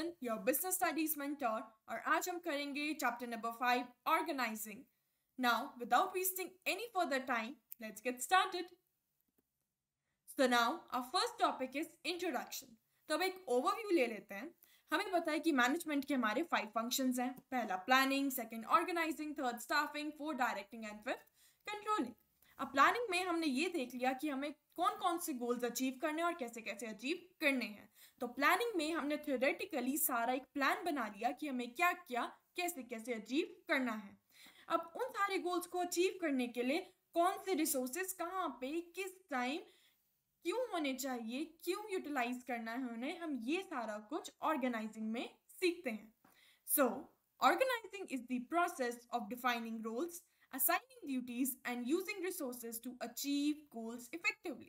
Chandan, your business studies mentor, और आज हम करेंगे chapter number 5, organizing. Now, without wasting any further time, let's get started. So now, our first topic is introduction. तो अब एक overview ले लेते हैं. हमें पता है कि मैनेजमेंट के हमारे 5 फंक्शंस हैं. पहला planning, second organising, third staffing, fourth directing and fifth controlling. अब प्लानिंग में हमने ये देख लिया कि हमें कौन कौन से गोल्स अचीव करने हैं और कैसे कैसे अचीव करने हैं. तो प्लानिंग में हमने थ्योरेटिकली सारा एक प्लान बना लिया कि हमें क्या क्या कैसे कैसे अचीव करना है. अब उन सारे गोल्स को अचीव करने के लिए कौन से रिसोर्सेज कहाँ पे किस टाइम क्यों होने चाहिए, क्यों यूटिलाइज करना है उन्हें, हम ये सारा कुछ ऑर्गेनाइजिंग में सीखते हैं. So organising is the process of defining roles, assigning duties and using resources to achieve goals effectively.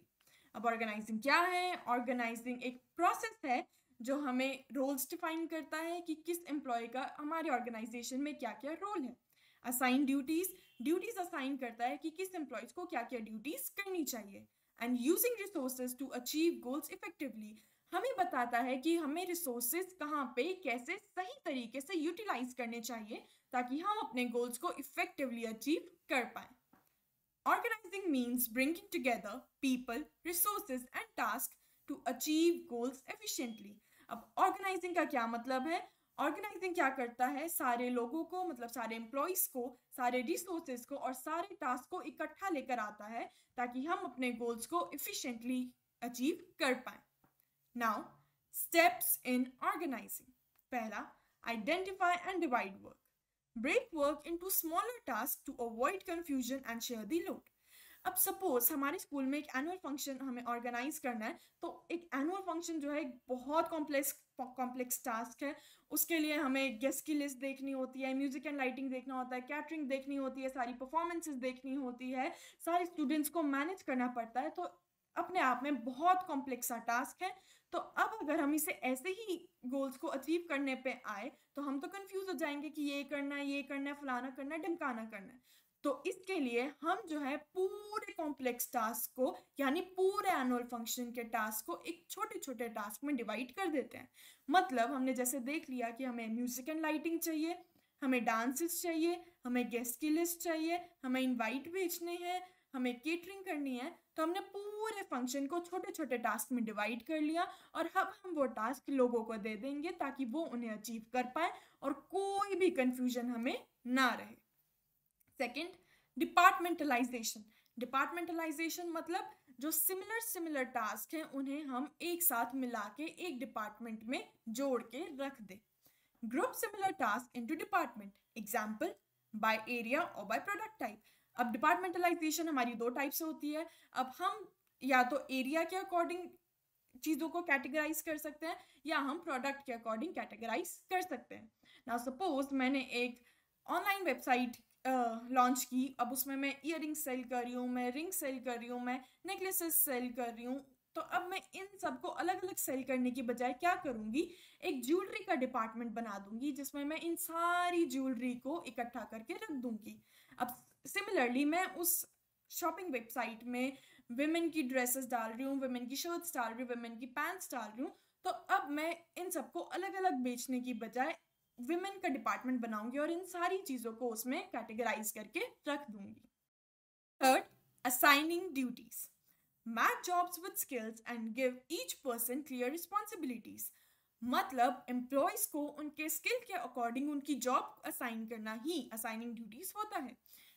अब ऑर्गेनाइजिंग क्या है? ऑर्गेनाइजिंग एक प्रोसेस है जो हमें रोल्स डिफाइन करता है कि किस एम्प्लॉय का हमारे ऑर्गेनाइजेशन में क्या क्या रोल है. असाइन ड्यूटीज असाइन करता है कि किस एम्प्लॉयज को क्या क्या ड्यूटीज करनी चाहिए. And using resources to achieve goals effectively हमें बताता है कि हमें रिसोर्सेज कहाँ पे कैसे सही तरीके से यूटिलाइज करने चाहिए ताकि हम अपने गोल्स को इफेक्टिवली अचीव कर पाए. Organising means bringing together people, resources and task to achieve goals efficiently. अब ऑर्गेनाइजिंग का क्या मतलब है? ऑर्गेनाइजिंग क्या करता है? सारे लोगों को, मतलब सारे एम्प्लॉयज को, सारे रिसोर्सेज को और सारे टास्क को इकट्ठा लेकर आता है ताकि हम अपने गोल्स को इफिशिएंटली अचीव कर पाए. Now, steps in organizing. पहला, identify and divide work. Break work into smaller tasks to avoid confusion and share the load. अब सपोज हमारे स्कूल में एक एनुअल फंक्शन हमें ऑर्गेनाइज करना है, तो एक एनुअल फंक्शन जो है एक बहुत कॉम्प्लेक्स टास्क है. उसके लिए हमें गेस्ट की लिस्ट देखनी होती है, म्यूजिक एंड लाइटिंग देखना होता है, कैटरिंग देखनी होती है, सारी परफॉर्मेंसेस देखनी होती है, सारे स्टूडेंट्स को मैनेज करना पड़ता है. तो अपने आप में बहुत कॉम्प्लेक्स सा टास्क है. तो अब अगर हम इसे ऐसे ही गोल्स को अचीव करने पे आए तो हम तो कंफ्यूज हो जाएंगे कि ये करना है, फलाना करना है, ढिमकाना करना है. तो इसके लिए हम जो है पूरे कॉम्प्लेक्स टास्क को, यानी पूरे एनुअल फंक्शन के टास्क को एक छोटे छोटे टास्क में डिवाइड कर देते हैं. मतलब हमने जैसे देख लिया कि हमें म्यूजिक एंड लाइटिंग चाहिए, हमें डांसेस चाहिए, हमें गेस्ट की लिस्ट चाहिए, हमें इनवाइट भेजने हैं, हमें केटरिंग करनी है. तो हमने पूरे फंक्शन को छोटे छोटे टास्क में डिवाइड कर लिया और अब हम वो टास्क लोगों को दे देंगे ताकि वो उन्हें अचीव कर पाए और कोई भी कंफ्यूजन हमें ना रहे. सेकंड, डिपार्टमेंटलाइजेशन मतलब जो सिमिलर टास्क हैं उन्हें हम एक साथ मिला के एक डिपार्टमेंट में जोड़ के रख दें. Group similar task into department. Example, by area और बाय प्रोडक्ट टाइप. अब डिपार्टमेंटलाइजेशन हमारी 2 टाइप से होती है. अब हम या तो एरिया के अकॉर्डिंग चीज़ों को कैटेगराइज कर सकते हैं या हम प्रोडक्ट के अकॉर्डिंग कैटेगराइज कर सकते हैं. नाउ सपोज मैंने एक ऑनलाइन वेबसाइट लॉन्च की. अब उसमें मैं ईयरिंग सेल कर रही हूँ, मैं रिंग सेल कर रही हूँ, मैं नेकलेसेस सेल कर रही हूँ. तो अब मैं इन सबको अलग अलग सेल करने की बजाय क्या करूँगी, एक ज्वेलरी का डिपार्टमेंट बना दूंगी जिसमें मैं इन सारी ज्वेलरी को इकट्ठा करके रख दूंगी. अब सिमिलरली मैं उस शॉपिंग वेबसाइट में विमेन की ड्रेसेस डाल रही हूँ, विमेन की शर्ट्स डाल रही हूँ, विमेन की पैंट्स डाल रही हूँ. तो अब मैं इन सबको अलग अलग बेचने की बजाय विमेन का डिपार्टमेंट बनाऊंगी और इन सारी चीज़ों को उसमें कैटेगराइज करके रख दूंगी. Third, assigning duties. Match jobs with skills and give each person clear responsibilities. मतलब एम्प्लॉयज को उनके स्किल के अकॉर्डिंग उनकी जॉब असाइन करना ही असाइनिंग ड्यूटीज होता है.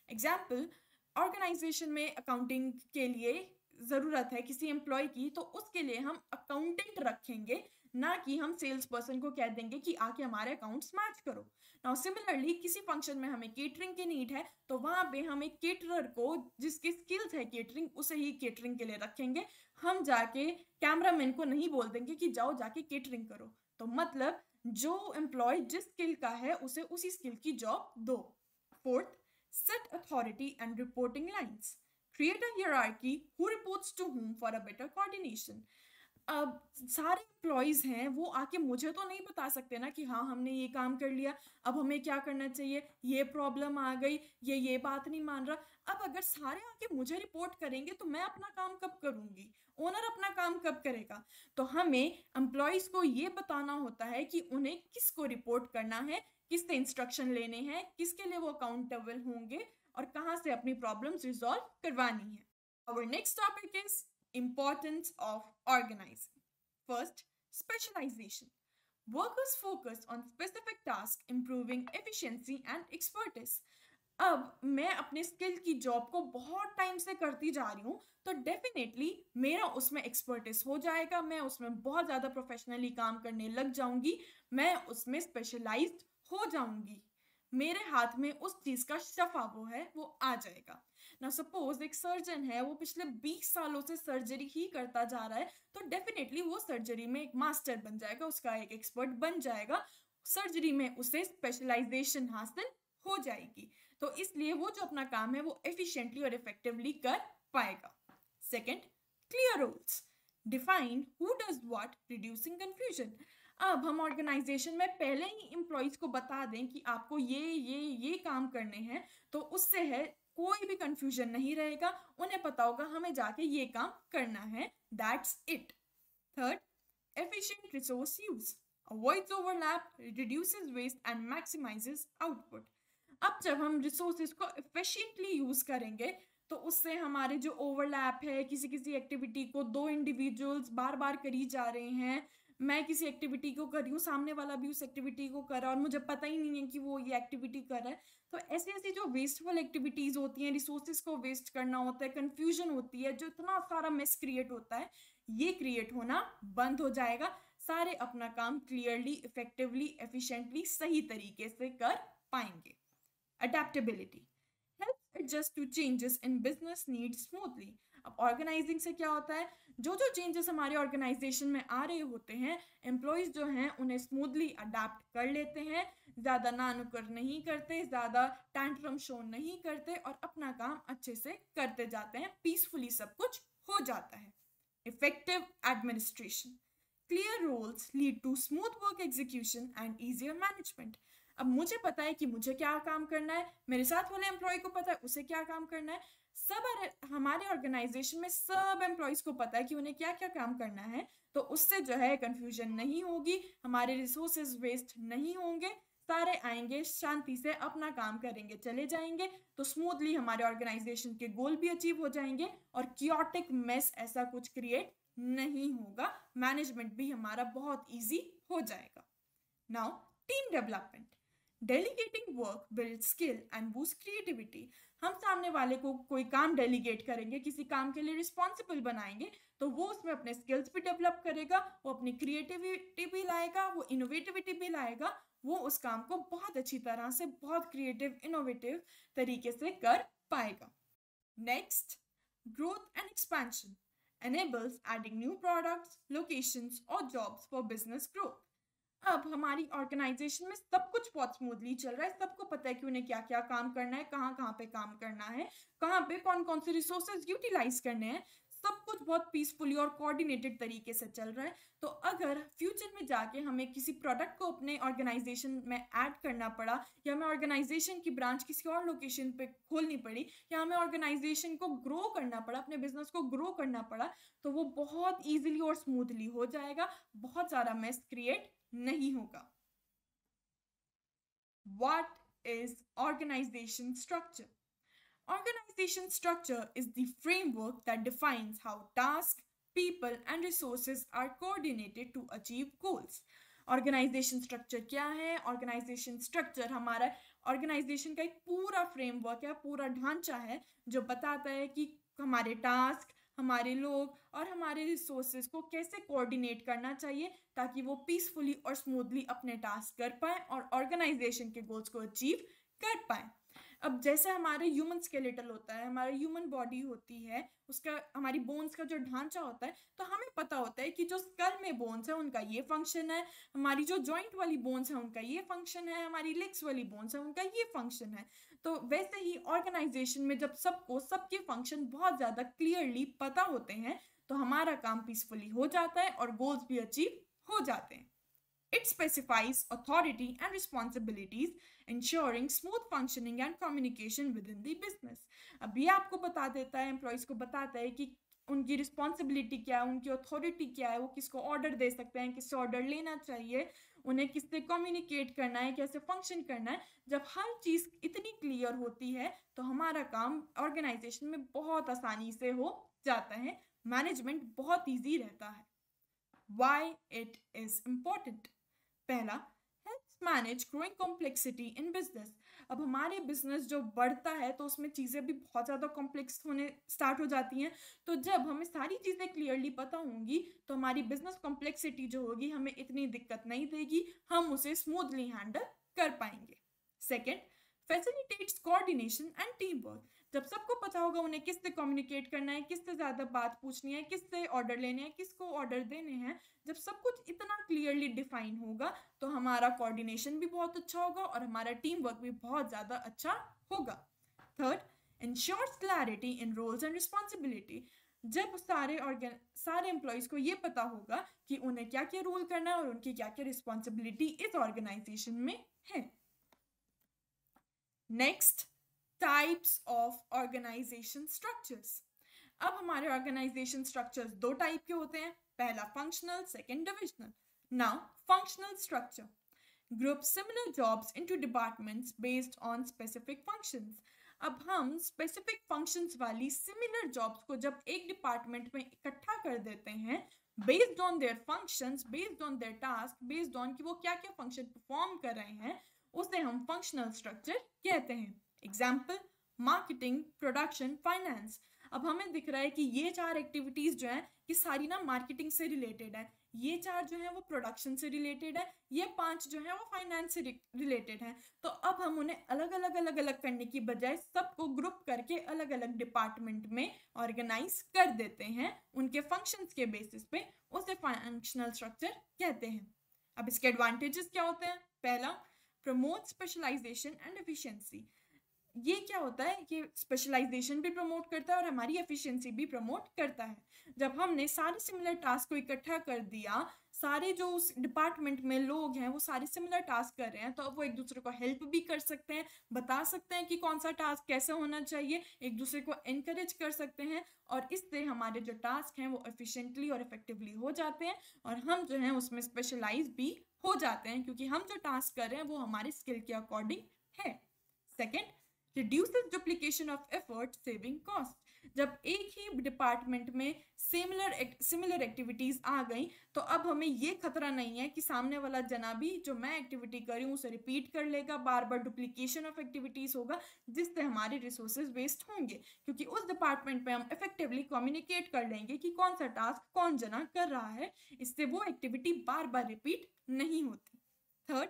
एग्जाम्पल, ऑर्गेनाइजेशन में अकाउंटिंग के लिए ज़रूरत है किसी एम्प्लॉय की, तो उसके लिए हम अकाउंटेंट रखेंगे, ना कि हम सेल्स पर्सन को कह देंगे कि आके हमारे अकाउंट्स मैच करो. नाउ सिमिलरली किसी फंक्शन में हमें केटरिंग की नीड है तो वहाँ पे हम एक केटरर को जिसकी स्किल्स है केटरिंग, उसे ही केटरिंग के लिए रखेंगे. हम जाके कैमरामैन को नहीं बोल देंगे कि जाओ जाके केटरिंग करो. तो मतलब जो एम्प्लॉय जिस स्किल का है उसे उसी स्किल की जॉब दो. Fourth, set authority and reporting lines. Create a hierarchy who reports to whom for a better coordination. अब सारे एम्प्लॉयज हैं वो आके मुझे तो नहीं बता सकते ना कि हाँ हमने ये काम कर लिया, अब हमें क्या करना चाहिए, ये प्रॉब्लम आ गई, ये बात नहीं मान रहा। अब अगर सारे आके मुझे रिपोर्ट करेंगे तो मैं अपना काम कब करूंगी, ओनर अपना काम कब करेगा। तो हमें एम्प्लॉयज को ये बताना होता है कि उन्हें किसको रिपोर्ट करना है, किससे इंस्ट्रक्शन लेने हैं, किसके लिए वो अकाउंटेबल होंगे और कहाँ से अपनी प्रॉब्लम्स रिजॉल्व करवानी है। Our next topic is importance of organizing. First, specialization. Workers focus on specific tasks, improving efficiency and expertise. अब मैं अपने स्किल की जॉब को बहुत टाइम से करती जा रही हूँ, तो डेफिनेटली मेरा उसमें एक्सपर्टिस हो जाएगा, मैं उसमें बहुत ज़्यादा प्रोफेशनली काम करने लग जाऊंगी, मैं उसमें स्पेशलाइज्ड हो जाऊंगी, मेरे हाथ में उस चीज़ का शफा वो है वो आ जाएगा ना। सपोज एक सर्जन है, वो पिछले 20 सालों से सर्जरी ही करता जा रहा है, तो डेफिनेटली वो सर्जरी में एक मास्टर बन जाएगा, उसका एक एक्सपर्ट बन जाएगा, सर्जरी में उसे स्पेशलाइजेशन हासिल हो जाएगी, तो इसलिए वो जो अपना काम है वो एफिशिएंटली और इफेक्टिवली कर पाएगा। Second, clear rules define who does what, reducing confusion. अब हम ऑर्गेनाइजेशन में पहले ही एम्प्लॉयज को बता दें कि आपको ये काम करने हैं, तो उससे है कोई भी कंफ्यूजन नहीं रहेगा, उन्हें पता होगा हमें जाके ये काम करना है, that's it. Third, efficient resource use avoids overlap, reduces waste and maximises output. अब जब हम रिसोर्सेज को एफिशिएंटली यूज करेंगे तो उससे हमारे जो ओवरलैप है, किसी किसी एक्टिविटी को दो इंडिविजुअल्स बार बार करी जा रहे हैं, मैं किसी एक्टिविटी को कर रही हूँ, सामने वाला भी उस एक्टिविटी को कर रहा है और मुझे पता ही नहीं है कि वो ये एक्टिविटी कर रहा है, तो ऐसी ऐसी जो वेस्टफुल एक्टिविटीज होती हैं, रिसोर्सेज को वेस्ट करना होता है, कंफ्यूजन होती है, जो इतना सारा मिस क्रिएट होता है, ये क्रिएट होना बंद हो जाएगा, सारे अपना काम क्लियरली, इफेक्टिवली, एफिशिएंटली, सही तरीके से कर पाएंगे। Adaptability help adjust to changes in business needs smoothly. अब ऑर्गेनाइजिंग से क्या होता है, जो जो चेंजेस हमारे ऑर्गेनाइजेशन में आ रहे होते हैं, एम्प्लॉयज जो हैं उन्हें स्मूथली अडेप्ट कर लेते हैं, ज़्यादा नानुकर नहीं करते, ज़्यादा टैंट्रम शो नहीं करते और अपना काम अच्छे से करते जाते हैं, पीसफुली सब कुछ हो जाता है। Effective administration clear rules lead to smooth work execution and easier management. अब मुझे पता है कि मुझे क्या काम करना है, मेरे साथ वाले एम्प्लॉय को पता है उसे क्या काम करना है, सब हमारे ऑर्गेनाइजेशन में सब एम्प्लॉयज को पता है कि उन्हें क्या क्या काम करना है, तो उससे जो है कंफ्यूजन नहीं होगी, हमारे रिसोर्सेज वेस्ट नहीं होंगे, सारे आएंगे शांति से अपना काम करेंगे चले जाएंगे, तो स्मूथली हमारे ऑर्गेनाइजेशन के गोल भी अचीव हो जाएंगे और क्योटिक मेस ऐसा कुछ क्रिएट नहीं होगा, मैनेजमेंट भी हमारा बहुत ईजी हो जाएगा। Now team development delegating work build skill and boost creativity. हम सामने वाले को कोई काम डेलीगेट करेंगे, किसी काम के लिए रिस्पॉन्सिबल बनाएंगे, तो वो उसमें अपने स्किल्स भी डेवलप करेगा, वो अपनी क्रिएटिविटी भी लाएगा, वो इनोवेटिविटी भी लाएगा, वो उस काम को बहुत अच्छी तरह से, बहुत क्रिएटिव इनोवेटिव तरीके से कर पाएगा। Next, growth and expansion enables adding new products, locations और jobs for business growth। अब हमारी ऑर्गेनाइजेशन में सब कुछ बहुत स्मूथली चल रहा है, सबको पता है कि उन्हें क्या क्या काम करना है, कहाँ कहाँ पे काम करना है, कहाँ पे कौन कौन से रिसोर्सेज यूटिलाइज करने हैं, सब कुछ बहुत पीसफुली और कोऑर्डिनेटेड तरीके से चल रहा है। तो अगर फ्यूचर में जाके हमें किसी प्रोडक्ट को अपने ऑर्गेनाइजेशन में ऐड करना पड़ा, या हमें ऑर्गेनाइजेशन की ब्रांच किसी और लोकेशन पे खोलनी पड़ी, या हमें ऑर्गेनाइजेशन को ग्रो करना पड़ा, अपने बिजनेस को ग्रो करना पड़ा, तो वो बहुत ईजिली और स्मूथली हो जाएगा, बहुत सारा मेस क्रिएट नहीं होगा। What is organization structure? Organization structure is the framework that defines how tasks, people and resources are coordinated to achieve goals. Organisation structure क्या है? ऑर्गेनाइजेशन स्ट्रक्चर हमारा ऑर्गेनाइजेशन का एक पूरा फ्रेमवर्क है, पूरा ढांचा है, जो बताता है कि हमारे टास्क, हमारे लोग और हमारे रिसोर्सेज को कैसे कोऑर्डिनेट करना चाहिए ताकि वो पीसफुली और स्मूथली अपने टास्क कर पाए और ऑर्गेनाइजेशन के गोल्स को अचीव कर पाए। अब जैसे हमारे ह्यूमन स्केलेटल होता है, हमारी ह्यूमन बॉडी होती है, उसका हमारी बोन्स का जो ढांचा होता है, तो हमें पता होता है कि जो स्कल में बोन्स है उनका ये फंक्शन है, हमारी जो जॉइंट वाली बोन्स है उनका ये फंक्शन है, हमारी लेग्स वाली बोन्स है उनका ये फंक्शन है। तो वैसे ही ऑर्गेनाइजेशन में जब सबको सबके फंक्शन बहुत ज़्यादा क्लियरली पता होते हैं, तो हमारा काम पीसफुली हो जाता है और गोल्स भी अचीव हो जाते हैं. It specifies authority and responsibilities, ensuring smooth functioning and communication within the business. अब ये आपको बता देता है, एम्प्लॉयज़ को बताता है कि उनकी रिस्पॉन्सिबिलिटी क्या है, उनकी अथॉरिटी क्या है, वो किसको ऑर्डर दे सकते हैं, किससे ऑर्डर लेना चाहिए, उन्हें किससे कम्युनिकेट करना है, कैसे फंक्शन करना है. जब हर चीज़ इतनी क्लियर होती है तो हमारा काम ऑर्गेनाइजेशन में बहुत आसानी से हो जाता है, मैनेजमेंट बहुत ईजी रहता है. Why it is important? पहला, helps manage growing complexity in business. अब हमारे बिजनेस जो बढ़ता है तो उसमें चीज़ें भी बहुत ज़्यादा कॉम्प्लेक्स होने स्टार्ट हो जाती हैं. तो जब हमें सारी चीज़ें क्लियरली पता होंगी तो हमारी बिजनेस कॉम्प्लेक्सिटी जो होगी हमें इतनी दिक्कत नहीं देगी, हम उसे स्मूथली हैंडल कर पाएंगे. Second, facilitates coordination and team work. जब सबको पता होगा उन्हें किससे कम्युनिकेट करना है, किससे ज़्यादा बात पूछनी है, किससे ऑर्डर लेने हैं, किसको ऑर्डर देने हैं, जब सब कुछ इतना क्लियरली डिफाइन होगा तो हमारा कोऑर्डिनेशन भी बहुत अच्छा होगा और हमारा टीम वर्क भी बहुत ज़्यादा अच्छा होगा. Third, ensures clarity in roles and responsibility. जब सारे एम्प्लॉयज़ को ये पता होगा कि उन्हें क्या क्या रोल करना है और उनकी क्या क्या रिस्पॉन्सिबिलिटी इस ऑर्गेनाइजेशन में है. Next, types of organisation structures. अब हमारे ऑर्गेनाइजेशन स्ट्रक्चर्स दो टाइप के होते हैं. पहला functional, second divisional. Now functional structure group similar jobs into departments based on specific functions. अब हम स्पेसिफिक फंक्शंस वाली सिमिलर जॉब्स को जब एक डिपार्टमेंट में इकट्ठा कर देते हैं based on their functions, based on their task, based on कि वो क्या क्या फंक्शन परफॉर्म कर रहे हैं, उसे हम फंक्शनल स्ट्रक्चर कहते हैं. Example, marketing, production, finance. अब हमें दिख रहा है कि ये चार एक्टिविटीज जो हैं ये सारी ना मार्केटिंग से रिलेटेड है, ये चार जो है वो प्रोडक्शन से रिलेटेड है, ये पांच जो है वो फाइनेंस से रिलेटेड है. तो अब हम उन्हें अलग अलग करने की बजाय सबको ग्रुप करके अलग अलग डिपार्टमेंट में ऑर्गेनाइज कर देते हैं उनके फंक्शंस के बेसिस पे. उसे फंक्शनल स्ट्रक्चर कहते हैं. अब इसके एडवांटेजेस क्या होते हैं? पहला, प्रमोट स्पेशलाइजेशन एंड एफिशिएंसी. ये क्या होता है कि स्पेशलाइजेशन भी प्रमोट करता है और हमारी एफिशिएंसी भी प्रमोट करता है. जब हमने सारे सिमिलर टास्क को इकट्ठा कर दिया, सारे जो उस डिपार्टमेंट में लोग हैं वो सारे सिमिलर टास्क कर रहे हैं, तो अब वो एक दूसरे को हेल्प भी कर सकते हैं, बता सकते हैं कि कौन सा टास्क कैसे होना चाहिए, एक दूसरे को एनकरेज कर सकते हैं और इससे हमारे जो टास्क हैं वो एफिशिएंटली और इफेक्टिवली हो जाते हैं और हम जो हैं उसमें स्पेशलाइज भी हो जाते हैं क्योंकि हम जो टास्क कर रहे हैं वो हमारे स्किल के अकॉर्डिंग है. Second, reduces duplication of effort, saving cost. जब एक ही डिपार्टमेंट में सिमिलर एक्टिविटीज आ गई तो अब हमें ये खतरा नहीं है कि सामने वाला जना भी जो मैं एक्टिविटी कर रही हूँ उसे रिपीट कर लेगा, बार बार डुप्लीकेशन ऑफ एक्टिविटीज होगा जिससे हमारे रिसोर्सेज वेस्ट होंगे, क्योंकि उस डिपार्टमेंट में हम इफेक्टिवली कम्युनिकेट कर लेंगे कि कौन सा टास्क कौन जना कर रहा है, इससे वो एक्टिविटी बार बार रिपीट नहीं होती. Third,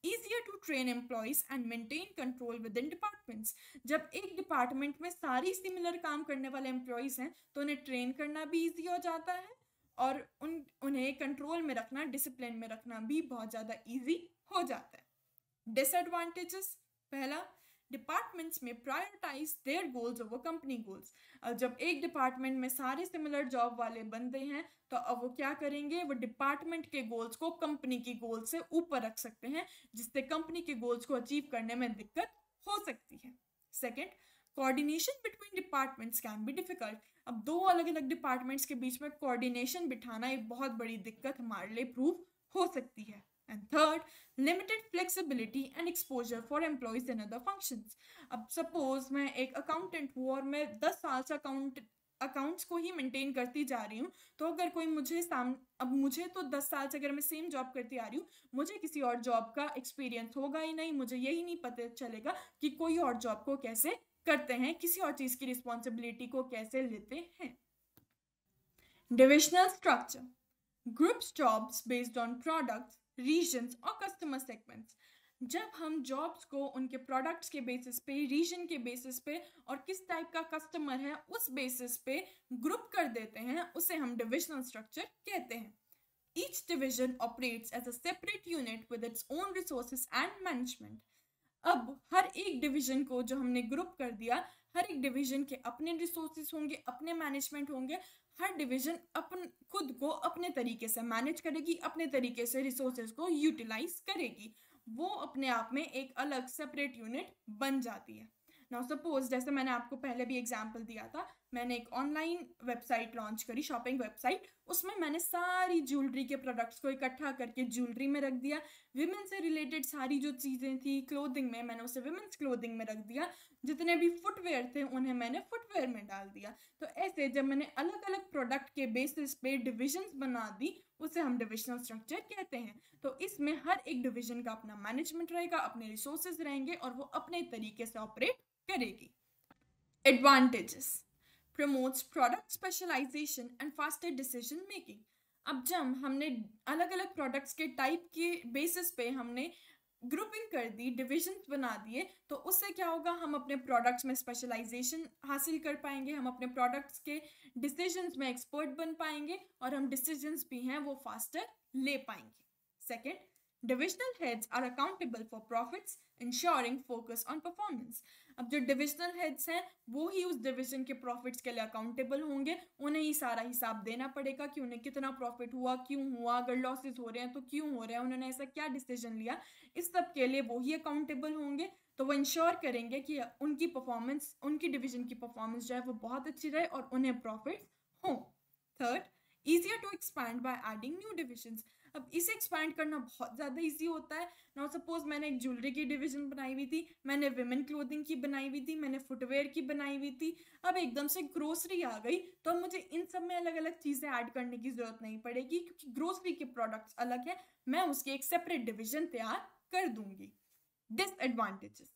easier to train employees and maintain control within departments. जब एक डिपार्टमेंट में सारी सिमिलर काम करने वाले एम्प्लॉयज हैं तो उन्हें ट्रेन करना भी ईजी हो जाता है और उन्हें कंट्रोल में रखना, डिसिप्लिन में रखना भी बहुत ज़्यादा ईजी हो जाता है. डिसएडवांटेजेस, पहला, डिपार्टमेंट्स में prioritise their goals over company goals. अब जब एक डिपार्टमेंट में सारे सिमिलर जॉब वाले बंदे हैं तो अब वो क्या करेंगे, वो डिपार्टमेंट के गोल्स को कंपनी की गोल से ऊपर रख सकते हैं जिससे कंपनी के गोल्स को अचीव करने में दिक्कत हो सकती है. Second, coordination between departments can be difficult. अब दो अलग अलग डिपार्टमेंट्स के बीच में कोऑर्डिनेशन बिठाना एक बहुत बड़ी दिक्कत हमारे लिए प्रूव हो सकती है. And third, limited flexibility and exposure for employees in other functions. अब सपोज मैं एक अकाउंटेंट हूँ और मैं 10 साल से अकाउंट्स को ही मेंटेन करती जा रही हूँ, तो अगर कोई अब मुझे तो 10 साल से अगर मैं सेम जॉब करती आ रही हूँ, मुझे किसी और जॉब का एक्सपीरियंस होगा ही नहीं, मुझे यही नहीं पता चलेगा कि कोई और जॉब को कैसे करते हैं, किसी और चीज़ की रिस्पॉन्सिबिलिटी को कैसे लेते हैं. Divisional structure groups jobs based on products, regions और कस्टमर सेगमेंट्स. जब हम जॉब्स को उनके प्रोडक्ट्स के बेसिस पे, रीजन के बेसिस पे और किस टाइप का कस्टमर है उस बेसिस पे ग्रुप कर देते हैं उसे हम डिविजनल स्ट्रक्चर कहते हैं. Each division operates as a separate unit with its own resources and management. अब हर एक डिवीजन को जो हमने ग्रुप कर दिया, हर एक डिवीजन के अपने रिसोर्सेज होंगे, अपने मैनेजमेंट होंगे, हर डिवीजन अपन खुद को अपने तरीके से मैनेज करेगी, अपने तरीके से रिसोर्सेज को यूटिलाइज करेगी, वो अपने आप में एक अलग सेपरेट यूनिट बन जाती है। नाउ सपोज जैसे मैंने आपको पहले भी एग्जांपल दिया था, मैंने एक ऑनलाइन वेबसाइट लॉन्च करी, शॉपिंग वेबसाइट, उसमें मैंने सारी ज्वेलरी के प्रोडक्ट्स को इकट्ठा करके ज्वेलरी में रख दिया। विमेन से रिलेटेड सारी जो चीज़ें थी क्लोथिंग में, मैंने उसे विमेन्स क्लोथिंग में रख दिया। जितने भी फुटवेयर थे उन्हें मैंने फुटवेयर में डाल दिया। तो ऐसे जब मैंने अलग अलग प्रोडक्ट के बेसिस पे डिविजन्स बना दी, उसे हम डिविजनल स्ट्रक्चर कहते हैं। तो इसमें हर एक डिवीजन का अपना मैनेजमेंट रहेगा, अपने रिसोर्सेज रहेंगे और वो अपने तरीके से ऑपरेट करेगी। Advantages: promotes product specialisation and faster decision making. अब जब हमने अलग अलग प्रोडक्ट्स के टाइप के बेसिस पे हमने ग्रुपिंग कर दी, डिविजन्स बना दिए, तो उससे क्या होगा, हम अपने प्रोडक्ट्स में स्पेशलाइजेशन हासिल कर पाएंगे, हम अपने प्रोडक्ट्स के डिसीजंस में एक्सपर्ट बन पाएंगे और हम डिसीजंस भी हैं वो फास्टर ले पाएंगे। Second, divisional heads are accountable for profits, ensuring focus on performance. अब जो डिविजनल हेड्स हैं वो ही उस डिवीजन के प्रॉफिट्स के लिए अकाउंटेबल होंगे, उन्हें ही सारा हिसाब देना पड़ेगा कि उन्हें कितना प्रॉफिट हुआ, क्यों हुआ, अगर लॉसेस हो रहे हैं तो क्यों हो रहे हैं, उन्होंने ऐसा क्या डिसीजन लिया, इस सब के लिए वो ही अकाउंटेबल होंगे। तो वो इंश्योर करेंगे कि उनकी परफॉर्मेंस, उनकी डिवीजन की परफॉर्मेंस जो है वो बहुत अच्छी रहे और उन्हें प्रॉफिट हो। Third, easier to expand by adding new divisions. अब इसे एक्सपैंड करना बहुत ज़्यादा इजी होता है। नाउ सपोज मैंने एक ज्वेलरी की डिवीजन बनाई हुई थी, मैंने विमेन क्लोथिंग की बनाई हुई थी, मैंने फुटवेयर की बनाई हुई थी, अब एकदम से ग्रोसरी आ गई तो मुझे इन सब में अलग अलग चीज़ें ऐड करने की ज़रूरत नहीं पड़ेगी, क्योंकि ग्रोसरी के प्रोडक्ट्स अलग है, मैं उसकी एक सेपरेट डिवीजन तैयार कर दूंगी। Disadvantages: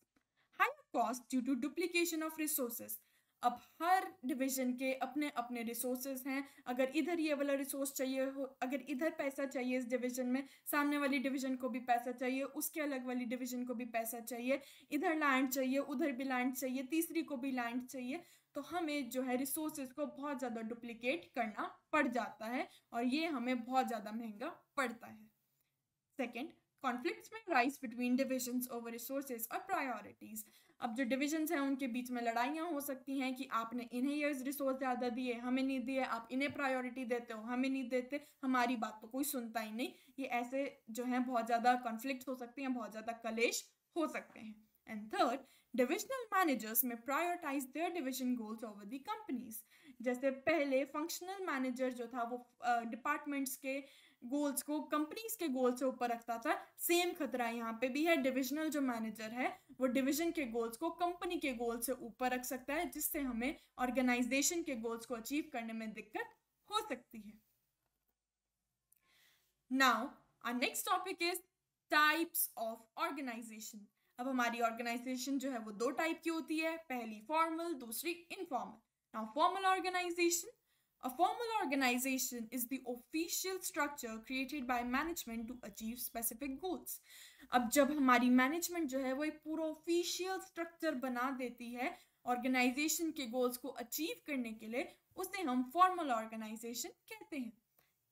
high cost due to duplication of resources. अब हर डिवीजन के अपने अपने रिसोर्सेज हैं, अगर इधर ये वाला रिसोर्स चाहिए हो, अगर इधर पैसा चाहिए इस डिवीजन में, सामने वाली डिवीजन को भी पैसा चाहिए, उसके अलग वाली डिवीजन को भी पैसा चाहिए, इधर लैंड चाहिए, उधर भी लैंड चाहिए, तीसरी को भी लैंड चाहिए, तो हमें जो है रिसोर्सेज को बहुत ज़्यादा डुप्लीकेट करना पड़ जाता है और ये हमें बहुत ज़्यादा महंगा पड़ता है। सेकेंड, कॉन्फ्लिक्ट्स में rise between divisions over resources और प्रायोरिटीज। अब जो डिविजन्स हैं उनके बीच में लड़ाइयाँ हो सकती हैं कि आपने इन्हें ये रिसोर्स ज़्यादा दिए, हमें नहीं दिए, आप इन्हें प्रायोरिटी देते हो, हमें नहीं देते, हमारी बात तो कोई सुनता ही नहीं। ये ऐसे जो हैं बहुत ज़्यादा कॉन्फ्लिक्ट हो सकती हैं, बहुत ज़्यादा कलेश हो सकते हैं। एंड थर्ड, डिविजनल मैनेजर्स में prioritise their division goals over the company's. जैसे पहले फंक्शनल मैनेजर जो था वो डिपार्टमेंट्स के गोल्स को कंपनीज के गोल से ऊपर रखता था, सेम खतरा यहाँ पे भी है। डिविजनल जो मैनेजर है वो डिवीजन के गोल्स को कंपनी के गोल से ऊपर रख सकता है, जिससे हमें ऑर्गेनाइजेशन के गोल्स को अचीव करने में दिक्कत हो सकती है। Now our next topic is types of organisation. अब हमारी ऑर्गेनाइजेशन जो है वो दो टाइप की होती है, पहली फॉर्मल, दूसरी informal. Now formal organisation: a formal organization is the official structure created by management to achieve specific goals. अब जब हमारी मैनेजमेंट जो है वो एक पूरा ऑफिशियल स्ट्रक्चर बना देती है ऑर्गेनाइजेशन के गोल्स को अचीव करने के लिए, उसे हम फॉर्मल ऑर्गेनाइजेशन कहते हैं।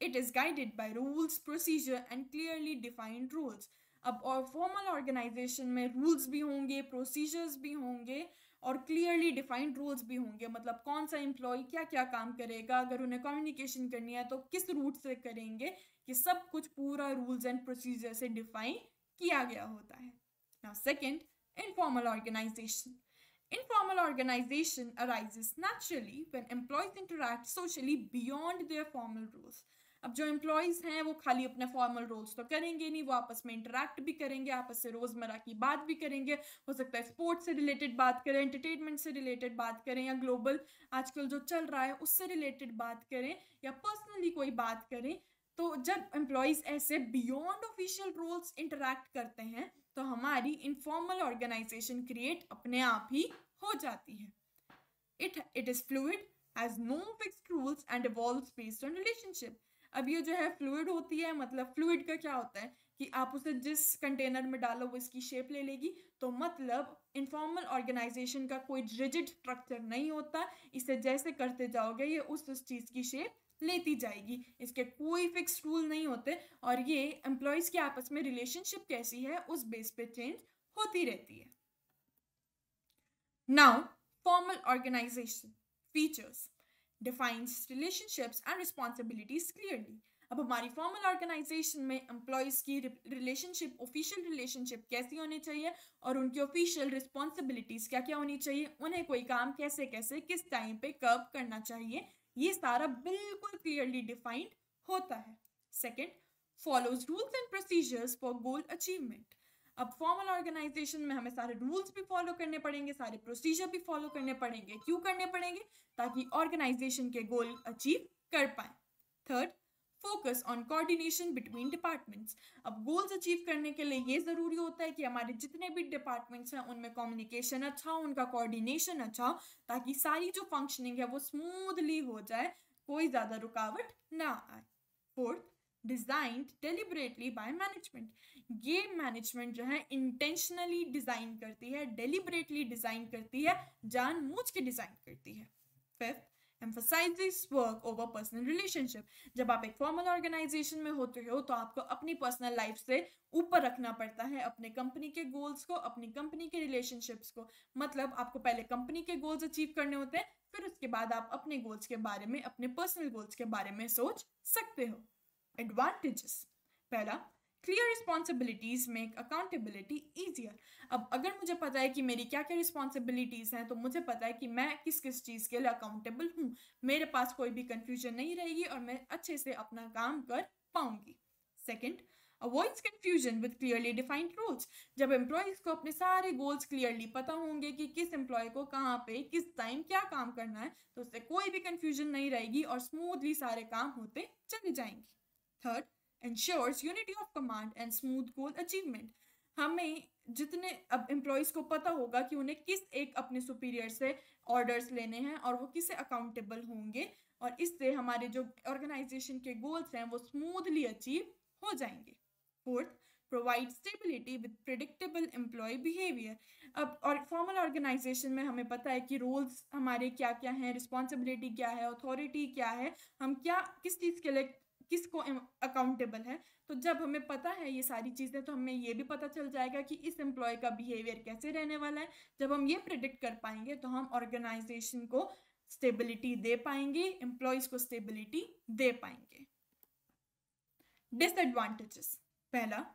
It is guided by rules, procedure and clearly defined rules. अब और फॉर्मल ऑर्गेनाइजेशन में रूल्स भी होंगे, प्रोसीजर्स भी होंगे और क्लियरली डिफाइंड रूल्स भी होंगे। मतलब कौन सा एम्प्लॉय क्या क्या काम करेगा, अगर उन्हें कम्युनिकेशन करनी है तो किस रूट से करेंगे, ये सब कुछ पूरा रूल्स एंड प्रोसीजर से डिफाइन किया गया होता है। Now second, informal organisation. Informal organization arises naturally when employees interact socially beyond their formal roles. अब जो एम्प्लॉयज़ हैं वो खाली अपने फॉर्मल रोल्स तो करेंगे नहीं, वो आपस में इंटरेक्ट भी करेंगे, आपस से रोज़मर्रा की बात भी करेंगे, हो सकता है स्पोर्ट्स से रिलेटेड बात करें, एंटरटेनमेंट से रिलेटेड बात करें, या ग्लोबल आजकल जो चल रहा है उससे रिलेटेड बात करें, या पर्सनली कोई बात करें। तो जब एम्प्लॉयज़ ऐसे बियॉन्ड ऑफिशियल रोल्स इंटरेक्ट करते हैं तो हमारी इनफॉर्मल ऑर्गेनाइजेशन क्रिएट अपने आप ही हो जाती है। It is fluid, has no fixed rules and evolves based on relationship. अब ये जो है फ्लूइड होती है, मतलब फ्लूइड का क्या होता है कि आप उसे जिस कंटेनर में डालो वो इसकी शेप ले लेगी। तो मतलब इनफॉर्मल ऑर्गेनाइजेशन का कोई रिजिड स्ट्रक्चर नहीं होता, इसे जैसे करते जाओगे ये उस चीज़ की शेप लेती जाएगी, इसके कोई फिक्स रूल नहीं होते और ये एम्प्लॉयज़ के आपस में रिलेशनशिप कैसी है उस बेस पे चेंज होती रहती है। Now formal organisation features: defines relationships and responsibilities clearly. अब हमारी फॉर्मल ऑर्गेनाइजेशन में एम्प्लॉयज की रिलेशनशिप, ऑफिशियल रिलेशनशिप कैसी होनी चाहिए और उनकी ऑफिशियल रिस्पॉन्सिबिलिटीज क्या क्या होनी चाहिए, उन्हें कोई काम कैसे कैसे किस टाइम पे कब करना चाहिए, ये सारा बिल्कुल क्लियरली डिफाइंड होता है. Second, follows rules and procedures for goal achievement. अब फॉर्मल ऑर्गेनाइजेशन में हमें सारे रूल्स भी फॉलो करने पड़ेंगे, सारे प्रोसीजर भी फॉलो करने पड़ेंगे. क्यों करने पड़ेंगे? ताकि ऑर्गेनाइजेशन के गोल अचीव कर पाए. Third, focus on coordination between departments. अब गोल्स अचीव करने के लिए ये ज़रूरी होता है कि हमारे जितने भी डिपार्टमेंट्स हैं उनमें कम्युनिकेशन अच्छा हो, उनका कोऑर्डिनेशन अच्छा हो, ताकि सारी जो फंक्शनिंग है वो स्मूथली हो जाए, कोई ज़्यादा रुकावट ना आए. Fourth, designed deliberately by management. ये मैनेजमेंट जो है इंटेंशनली डिज़ाइन करती है, डेलिबरेटली डिज़ाइन करती है, जानबूझ के डिज़ाइन करती है. Fifth, emphasizes work over personal relationship. जब आप एक फॉर्मल ऑर्गेनाइजेशन में होते हो तो आपको अपनी पर्सनल लाइफ से ऊपर रखना पड़ता है अपने कंपनी के गोल्स को, अपनी कंपनी के रिलेशनशिप्स को. मतलब आपको पहले कंपनी के गोल्स अचीव करने होते हैं, फिर उसके बाद आप अपने गोल्स के बारे में, अपने पर्सनल गोल्स के बारे में सोच सकते हो. एडवांटेजेस. पहला, clear responsibilities make accountability easier. अब अगर मुझे पता है कि मेरी क्या क्या रिस्पॉन्सिबिलिटीज हैं तो मुझे पता है कि मैं किस किस चीज़ के लिए अकाउंटेबल हूँ. मेरे पास कोई भी कंफ्यूजन नहीं रहेगी और मैं अच्छे से अपना काम कर पाऊंगी. Second, avoids confusion with clearly defined rules. जब एम्प्लॉयज को अपने सारे गोल्स क्लियरली पता होंगे कि किस एम्प्लॉय को कहाँ पे किस टाइम क्या काम करना है, तो उससे कोई भी कंफ्यूजन नहीं रहेगी और स्मूथली सारे काम होते चले जाएंगे. Third, ensures unity of command and smooth goal achievement. हमें जितने अब एम्प्लॉयज़ को पता होगा कि उन्हें किस एक अपने सुपीरियर से ऑर्डर्स लेने हैं और वो किससे अकाउंटेबल होंगे, और इससे हमारे जो ऑर्गेनाइजेशन के गोल्स हैं वो स्मूथली अचीव हो जाएंगे. Fourth, provide stability with predictable employee behaviour. अब और फॉर्मल ऑर्गेनाइजेशन में हमें पता है कि रोल्स हमारे क्या क्या हैं, रिस्पॉन्सिबिलिटी क्या है, अथॉरिटी क्या है, हम क्या किस चीज़ के लिए किसको अकाउंटेबल है. तो जब हमें पता है ये सारी चीज़ें तो हमें ये भी पता चल जाएगा कि इस एम्प्लॉय का बिहेवियर कैसे रहने वाला है. जब हम ये प्रिडिक्ट कर पाएंगे तो हम ऑर्गेनाइजेशन को स्टेबिलिटी दे पाएंगे, एम्प्लॉयज को स्टेबिलिटी दे पाएंगे. डिसएडवांटेजेस. पहला,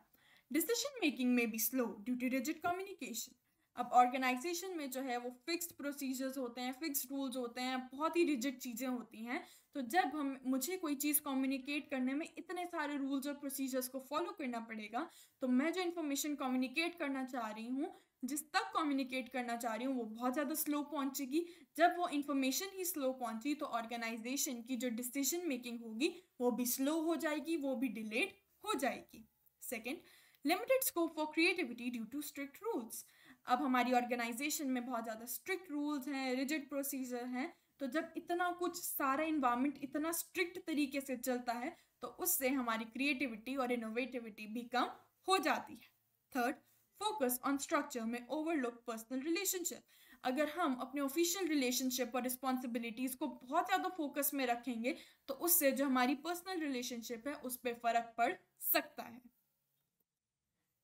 डिसीजन मेकिंग में be slow due to rigid communication. अब ऑर्गेनाइजेशन में जो है वो फिक्स्ड प्रोसीजर्स होते हैं, फिक्स्ड रूल्स होते हैं, बहुत ही रिजिड चीज़ें होती हैं. तो जब मुझे कोई चीज़ कम्युनिकेट करने में इतने सारे रूल्स और प्रोसीजर्स को फॉलो करना पड़ेगा, तो मैं जो इन्फॉर्मेशन कम्युनिकेट करना चाह रही हूँ, जिस तक कम्युनिकेट करना चाह रही हूँ, वो बहुत ज़्यादा स्लो पहुँचेगी. जब वो इन्फॉर्मेशन ही स्लो पहुँची तो ऑर्गेनाइजेशन की जो डिसीजन मेकिंग होगी वो भी स्लो हो जाएगी, वो भी डिलेड हो जाएगी. Second, limited scope for creativity due to strict rules. अब हमारी ऑर्गेनाइजेशन में बहुत ज़्यादा स्ट्रिक्ट रूल्स हैं, रिजिड प्रोसीजर हैं, तो जब इतना कुछ सारा इन्वायरमेंट इतना स्ट्रिक्ट तरीके से चलता है तो उससे हमारी क्रिएटिविटी और इनोवेटिविटी भी कम हो जाती है. थर्ड, फोकस ऑन स्ट्रक्चर में ओवरलुक पर्सनल रिलेशनशिप. अगर हम अपने ऑफिशियल रिलेशनशिप और रिस्पॉन्सिबिलिटीज़ को बहुत ज़्यादा फोकस में रखेंगे तो उससे जो हमारी पर्सनल रिलेशनशिप है उस पर फ़र्क पड़ सकता है.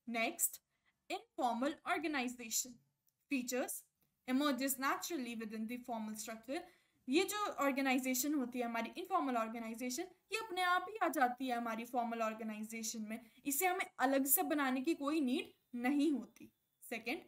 Next, informal organization features emerges naturally within the formal structure. ये जो ऑर्गेनाइजेशन होती है हमारी इनफॉर्मल ऑर्गेनाइजेशन, ये अपने आप ही आ जाती है हमारी फॉर्मल ऑर्गेनाइजेशन में, इसे हमें अलग से बनाने की कोई नीड नहीं होती. Second,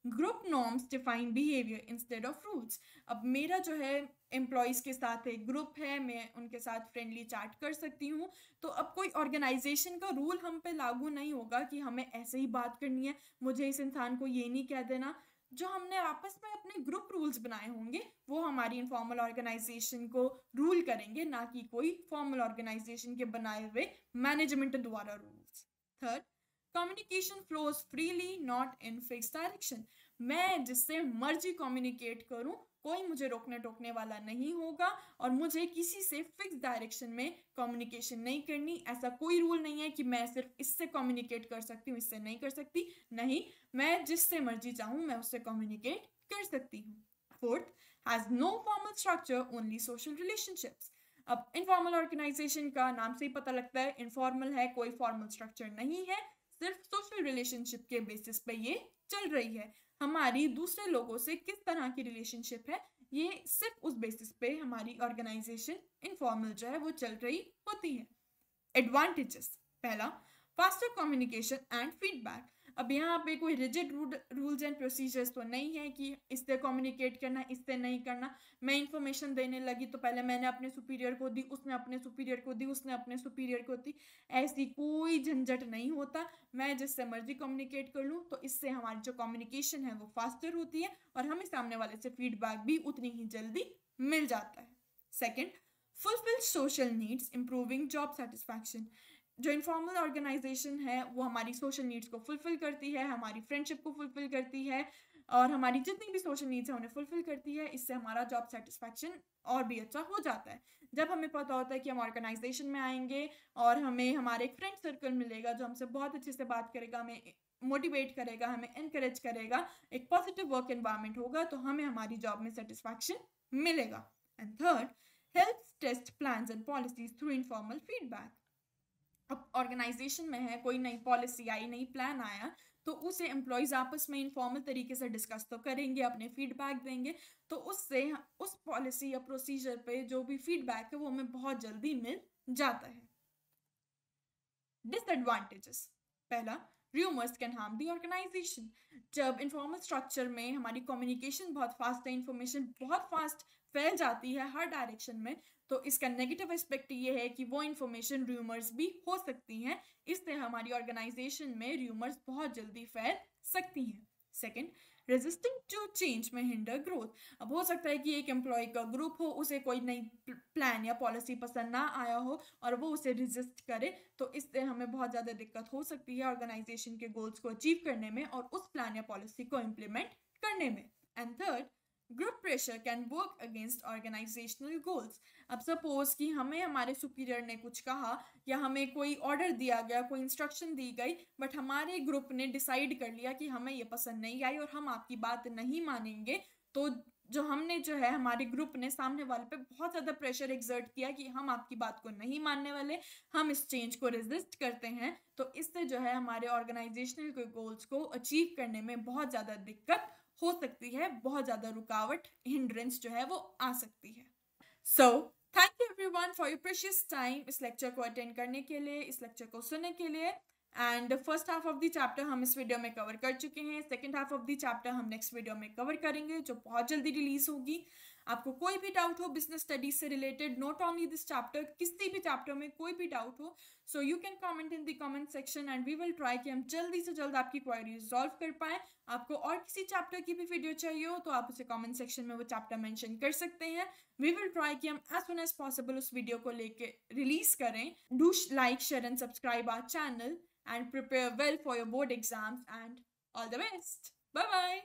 group norms define behaviour instead of rules. अब मेरा जो है एम्प्लॉयज़ के साथ एक ग्रुप है, मैं उनके साथ फ्रेंडली चैट कर सकती हूँ, तो अब कोई ऑर्गेनाइजेशन का रूल हम पे लागू नहीं होगा कि हमें ऐसे ही बात करनी है, मुझे इस इंसान को ये नहीं कह देना. जो हमने आपस में अपने ग्रुप रूल्स बनाए होंगे वो हमारी इनफॉर्मल ऑर्गेनाइजेशन को रूल करेंगे, ना कि कोई फॉर्मल ऑर्गेनाइजेशन के बनाए हुए मैनेजमेंट द्वारा rules. Third, communication flows freely not in fix direction. मैं जिससे मर्जी कम्युनिकेट करूं, कोई मुझे रोकने टोकने वाला नहीं होगा और मुझे किसी से फिक्स डायरेक्शन में कम्युनिकेशन नहीं करनी. ऐसा कोई रूल नहीं है कि मैं सिर्फ इससे कम्युनिकेट कर सकती हूँ, इससे नहीं कर सकती. नहीं, मैं जिससे मर्जी चाहूँ मैं उससे कम्युनिकेट कर सकती हूँ. Fourth, has no formal structure, only social relationships. अब इनफॉर्मल ऑर्गेनाइजेशन का नाम से ही पता लगता है इनफॉर्मल है, कोई फॉर्मल स्ट्रक्चर नहीं है, सिर्फ सोशल रिलेशनशिप के बेसिस पे ये चल रही है. हमारी दूसरे लोगों से किस तरह की रिलेशनशिप है ये सिर्फ उस बेसिस पे हमारी ऑर्गेनाइजेशन इनफॉर्मल जो है वो चल रही होती है। एडवांटेजेस, पहला फास्टर कम्युनिकेशन एंड फीडबैक। अब यहाँ पे कोई रिजिड रूल्स एंड प्रोसीजर्स तो नहीं है कि इससे कम्युनिकेट करना, इससे नहीं करना। मैं इंफॉर्मेशन देने लगी तो पहले मैंने अपने सुपीरियर को दी, उसने अपने सुपीरियर को दी, उसने अपने सुपीरियर को दी, ऐसी कोई झंझट नहीं होता। मैं जिससे मर्जी कम्युनिकेट कर लूँ, तो इससे हमारी जो कम्युनिकेशन है वो फास्टर होती है और हमें सामने वाले से फीडबैक भी उतनी ही जल्दी मिल जाता है। Second, fulfil social needs, improving job satisfaction. जो इनफॉर्मल ऑर्गेनाइजेशन है वो हमारी सोशल नीड्स को फुलफिल करती है, हमारी फ्रेंडशिप को फुलफिल करती है और हमारी जितनी भी सोशल नीड्स है उन्हें फुलफिल करती है। इससे हमारा जॉब सेटिस्फैक्शन और भी अच्छा हो जाता है। जब हमें पता होता है कि हम ऑर्गेनाइजेशन में आएंगे और हमें हमारे एक फ्रेंड सर्कल मिलेगा जो हमसे बहुत अच्छे से बात करेगा, हमें मोटिवेट करेगा, हमें इनकरेज करेगा, एक पॉजिटिव वर्क एनवायरनमेंट होगा, तो हमें हमारी जॉब में सेटिस्फैक्शन मिलेगा। And third, help test plans and policies through informal feedback. अब ऑर्गेनाइजेशन में है, कोई नई पॉलिसी आई, नई प्लान आया, तो उसे एम्प्लॉयज आपस में इनफॉर्मल तरीके से डिस्कस तो करेंगे, अपने फीडबैक देंगे, तो उससे उस पॉलिसी या प्रोसीजर पे जो भी फीडबैक है वो हमें बहुत जल्दी मिल जाता है। डिसएडवांटेजेस, पहला, rumours can harm the organisation. जब इनफॉर्मल स्ट्रक्चर में हमारी कम्युनिकेशन बहुत फास्ट है, इंफॉर्मेशन बहुत फास्ट फैल जाती है हर डायरेक्शन में, तो इसका नेगेटिव एस्पेक्ट ये है कि वो इन्फॉर्मेशन रूमर्स भी हो सकती हैं। इससे हमारी ऑर्गेनाइजेशन में रूमर्स बहुत जल्दी फैल सकती हैं। सेकंड, रेजिस्टिंग टू चेंज में हिंडर ग्रोथ। अब हो सकता है कि एक एम्प्लॉय का ग्रुप हो, उसे कोई नई प्लान या पॉलिसी पसंद ना आया हो और वो उसे रेजिस्ट करे, तो इससे हमें बहुत ज़्यादा दिक्कत हो सकती है ऑर्गेनाइजेशन के गोल्स को अचीव करने में और उस प्लान या पॉलिसी को इम्प्लीमेंट करने में। And third, group pressure can work against organisational goals. अब सपोज कि हमें हमारे सुपीरियर ने कुछ कहा या हमें कोई ऑर्डर दिया गया, कोई इंस्ट्रक्शन दी गई, बट हमारे ग्रुप ने डिसाइड कर लिया कि हमें ये पसंद नहीं आई और हम आपकी बात नहीं मानेंगे, तो जो है हमारे ग्रुप ने सामने वाले पे बहुत ज़्यादा प्रेशर एक्सर्ट किया कि हम आपकी बात को नहीं मानने वाले, हम इस चेंज को रेजिस्ट करते हैं, तो इससे जो है हमारे ऑर्गेनाइजेशनल के गोल्स को अचीव करने में बहुत ज़्यादा दिक्कत हो सकती है, बहुत ज़्यादा रुकावट, हिंड्रेंस जो है वो आ सकती है। So thank you everyone for your precious time इस लेक्चर को अटेंड करने के लिए, इस लेक्चर को सुनने के लिए। And first half of the chapter हम इस वीडियो में कवर कर चुके हैं, second half of the chapter हम नेक्स्ट वीडियो में कवर करेंगे जो बहुत जल्दी रिलीज होगी। आपको कोई भी डाउट हो बिजनेस स्टडीज से related, not only this chapter, किसी भी चैप्टर में कोई भी डाउट हो, so you can comment in the comment section and we will try कि हम जल्दी से जल्द आपकी क्वेरी रिजॉल्व कर पाए। आपको और किसी चैप्टर की भी वीडियो चाहिए हो तो आप उसे कमेंट सेक्शन में वो चैप्टर मेंशन कर सकते हैं। वी विल ट्राई कि हम एज सुन एज पॉसिबल उस वीडियो को लेके रिलीज करें। Do like, share and subscribe our channel and prepare well for your board exams and all the best. Bye bye.